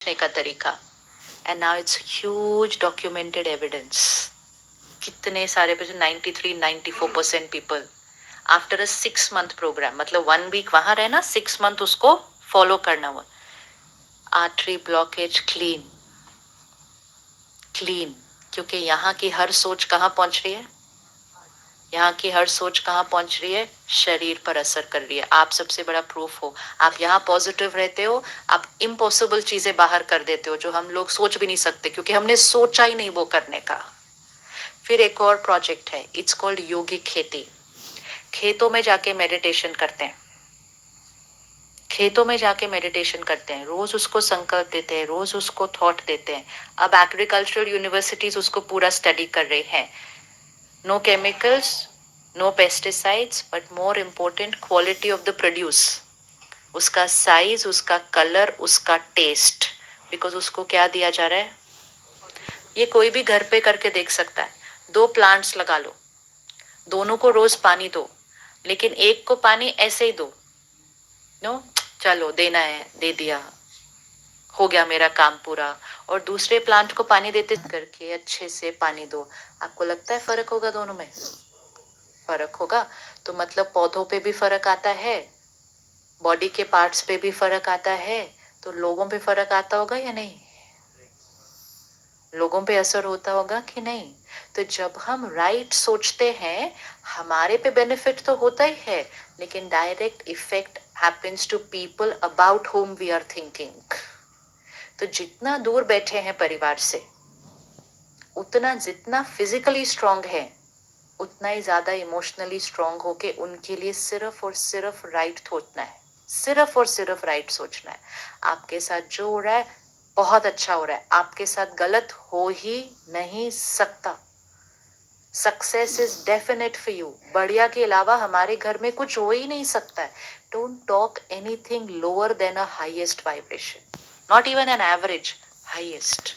का तरीका, and now it's huge documented evidence. कितने सारे 93-94% people after a 6 month programme, मतलब 1 वीक वहां रहना, 6 मंथ उसको फॉलो करना हुआ, आर्टरी ब्लॉकेज क्लीन। क्लीन, क्योंकि यहाँ की हर सोच कहाँ पहुंच रही है, यहाँ की हर सोच कहाँ पहुंच रही है, शरीर पर असर कर रही है। आप सबसे बड़ा प्रूफ हो। आप यहाँ पॉजिटिव रहते हो, आप इम्पॉसिबल चीजें बाहर कर देते हो जो हम लोग सोच भी नहीं सकते, क्योंकि हमने सोचा ही नहीं वो करने का। फिर एक और प्रोजेक्ट है, इट्स कॉल्ड योगिक खेती। खेतों में जाके मेडिटेशन करते हैं, खेतों में जाके मेडिटेशन करते हैं, रोज उसको संकल्प देते हैं, रोज उसको थॉट देते हैं। अब एग्रीकल्चरल यूनिवर्सिटीज उसको पूरा स्टडी कर रही हैं। No chemicals, no pesticides, but more important quality of the produce, उसका साइज, उसका कलर, उसका टेस्ट। बिकॉज उसको क्या दिया जा रहा है, ये कोई भी घर पे करके देख सकता है। 2 प्लांट्स लगा लो, दोनों को रोज पानी दो, लेकिन एक को पानी ऐसे ही दो, नो, चलो देना है दे दिया, हो गया मेरा काम पूरा। और दूसरे प्लांट को पानी देते करके अच्छे से पानी दो। आपको लगता है फर्क होगा दोनों में? फर्क होगा। तो मतलब पौधों पे भी फर्क आता है, बॉडी के पार्ट्स पे भी फर्क आता है, तो लोगों पे फर्क आता होगा या नहीं? लोगों पे असर होता होगा कि नहीं? तो जब हम राइट सोचते हैं, हमारे पे बेनिफिट तो होता ही है, लेकिन direct effect happens to people about whom we are thinking. तो जितना दूर बैठे हैं परिवार से, उतना जितना फिजिकली स्ट्रांग है, उतना ही ज्यादा इमोशनली स्ट्रांग होके उनके लिए सिर्फ और सिर्फ राइट सोचना है, सिर्फ और सिर्फ राइट सोचना है। आपके साथ जो हो रहा है बहुत अच्छा हो रहा है, आपके साथ गलत हो ही नहीं सकता। Success is definite for you. बढ़िया के अलावा हमारे घर में कुछ हो ही नहीं सकता है। Don't talk anything lower than a highest vibration, not even an average, highest.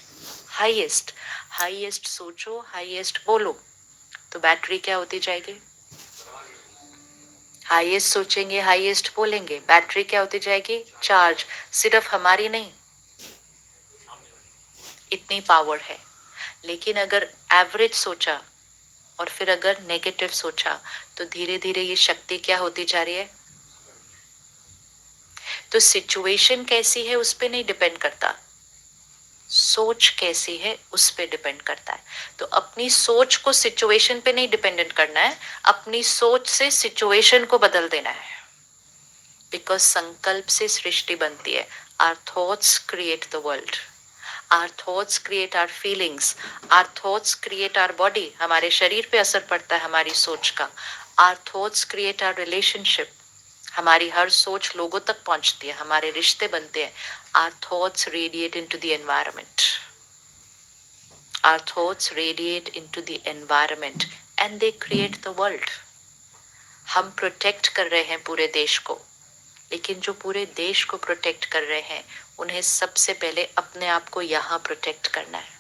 Highest, highest सोचो, हाईएस्ट बोलो, तो बैटरी क्या होती जाएगी? हाईएस्ट सोचेंगे, हाईएस्ट बोलेंगे, बैटरी क्या होती जाएगी? चार्ज। सिर्फ हमारी नहीं, इतनी पावर है। लेकिन अगर एवरेज सोचा और फिर अगर नेगेटिव सोचा, तो धीरे धीरे ये शक्ति क्या होती जा रही है? तो सिचुएशन कैसी है उस पे नहीं डिपेंड करता, सोच कैसी है उस पे डिपेंड करता है। तो अपनी सोच को सिचुएशन पे नहीं डिपेंडेंट करना है, अपनी सोच से सिचुएशन को बदल देना है। बिकॉज संकल्प से सृष्टि बनती है। Our thoughts create the world, our thoughts create our feelings, our thoughts create our body, हमारे शरीर पे असर पड़ता है हमारी सोच का। Our thoughts create our relationship, हमारी हर सोच लोगों तक पहुंचती है, हमारे रिश्ते बनते हैं। Our thoughts radiate into the environment, our thoughts radiate into the environment and they create the world. हम प्रोटेक्ट कर रहे हैं पूरे देश को, लेकिन जो पूरे देश को प्रोटेक्ट कर रहे हैं, उन्हें सबसे पहले अपने आप को यहाँ प्रोटेक्ट करना है।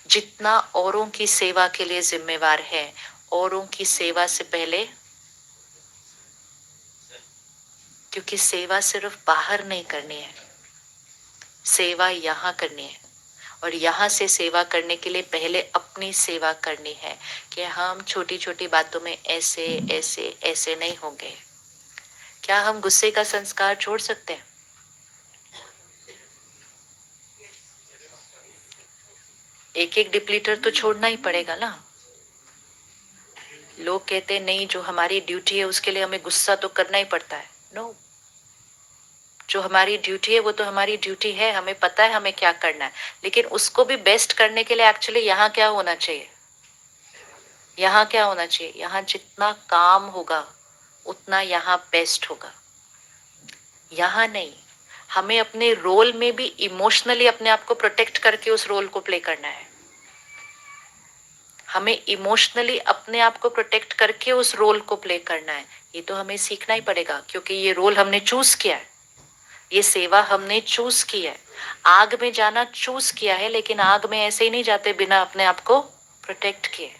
जितना औरों की सेवा के लिए जिम्मेवार है, औरों की सेवा से पहले, क्योंकि सेवा सिर्फ बाहर नहीं करनी है, सेवा यहाँ करनी है। और यहाँ से सेवा करने के लिए पहले अपनी सेवा करनी है, कि हम छोटी छोटी बातों में ऐसे ऐसे ऐसे नहीं होंगे। क्या हम गुस्से का संस्कार छोड़ सकते हैं? एक एक डिप्लीटर तो छोड़ना ही पड़ेगा ना। लोग कहते हैं नहीं, जो हमारी ड्यूटी है उसके लिए हमें गुस्सा तो करना ही पड़ता है। नो, जो हमारी ड्यूटी है वो तो हमारी ड्यूटी है, हमें पता है हमें क्या करना है, लेकिन उसको भी बेस्ट करने के लिए एक्चुअली यहाँ क्या होना चाहिए? यहाँ क्या होना चाहिए? यहाँ जितना काम होगा उतना यहाँ बेस्ट होगा। यहाँ नहीं, हमें अपने रोल में भी इमोशनली अपने आप को प्रोटेक्ट करके उस रोल को प्ले करना है। हमें इमोशनली अपने आप को प्रोटेक्ट करके उस रोल को प्ले करना है। ये तो हमें सीखना ही पड़ेगा, क्योंकि ये रोल हमने चूज किया है, ये सेवा हमने चूज की है। आग में जाना चूज किया है, लेकिन आग में ऐसे ही नहीं जाते बिना अपने आप को प्रोटेक्ट किए।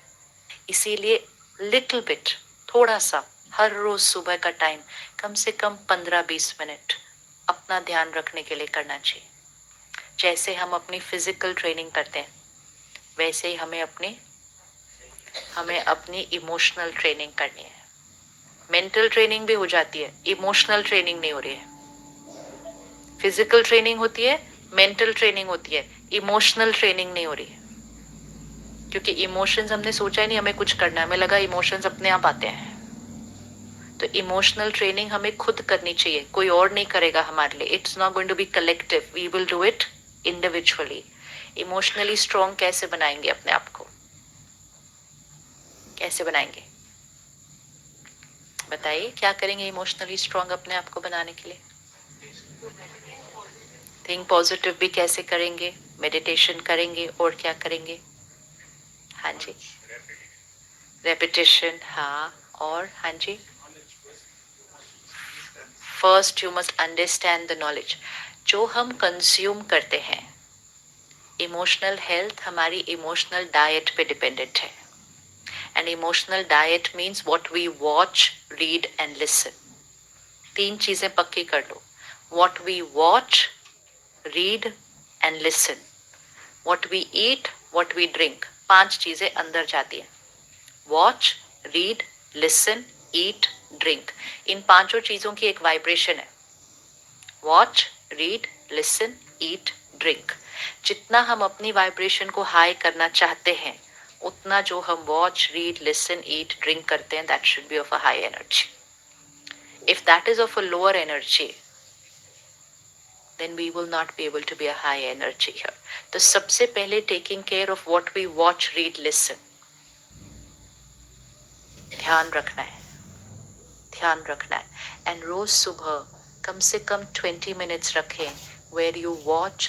इसीलिए लिटिल बिट, थोड़ा सा, हर रोज सुबह का टाइम कम से कम 15-20 मिनट अपना ध्यान रखने के लिए करना चाहिए। जैसे हम अपनी फिजिकल ट्रेनिंग करते हैं वैसे ही हमें अपनी इमोशनल ट्रेनिंग करनी है। मेंटल ट्रेनिंग भी हो जाती है, इमोशनल ट्रेनिंग नहीं हो रही है। फिजिकल ट्रेनिंग होती है, मेंटल ट्रेनिंग होती है, इमोशनल ट्रेनिंग नहीं हो रही है। क्योंकि इमोशंस हमने सोचा ही नहीं हमें कुछ करना है, हमें लगा इमोशंस अपने आप आते हैं। तो इमोशनल ट्रेनिंग हमें खुद करनी चाहिए, कोई और नहीं करेगा हमारे लिए। It's not going to be collective, we will do it individually. Emotionally strong कैसे बनाएंगे अपने आप को, कैसे बनाएंगे बताइए, क्या करेंगे इमोशनली स्ट्रॉन्ग अपने आप को बनाने के लिए? थिंक पॉजिटिव भी कैसे करेंगे? मेडिटेशन करेंगे, और क्या करेंगे? हाँ जी, रेपिटेशन, हाँ, और हाँ जी, first you must understand the knowledge. जो हम कंज्यूम करते हैं, इमोशनल हेल्थ हमारी इमोशनल डाइट पे डिपेंडेंट है। And emotional diet means what we watch, read and listen. तीन चीजें पक्की कर लो, what we watch, read and listen. What we eat, what we drink, पांच चीजें अंदर जाती है। Watch, read, listen, eat, drink. इन पांचों चीजों की एक वाइब्रेशन है। Watch, read, listen, eat, drink. जितना हम अपनी वाइब्रेशन को हाई करना चाहते हैं, उतना जो हम watch, read, listen, eat, drink करते हैं, that should be of a high energy. If that is of a lower energy, then we will not be able to be a high energy here. तो सबसे पहले taking care of what we watch, read, listen, ध्यान रखना है, ध्यान रखना है। And रोज सुबह कम से कम 20 minutes रखें where you watch,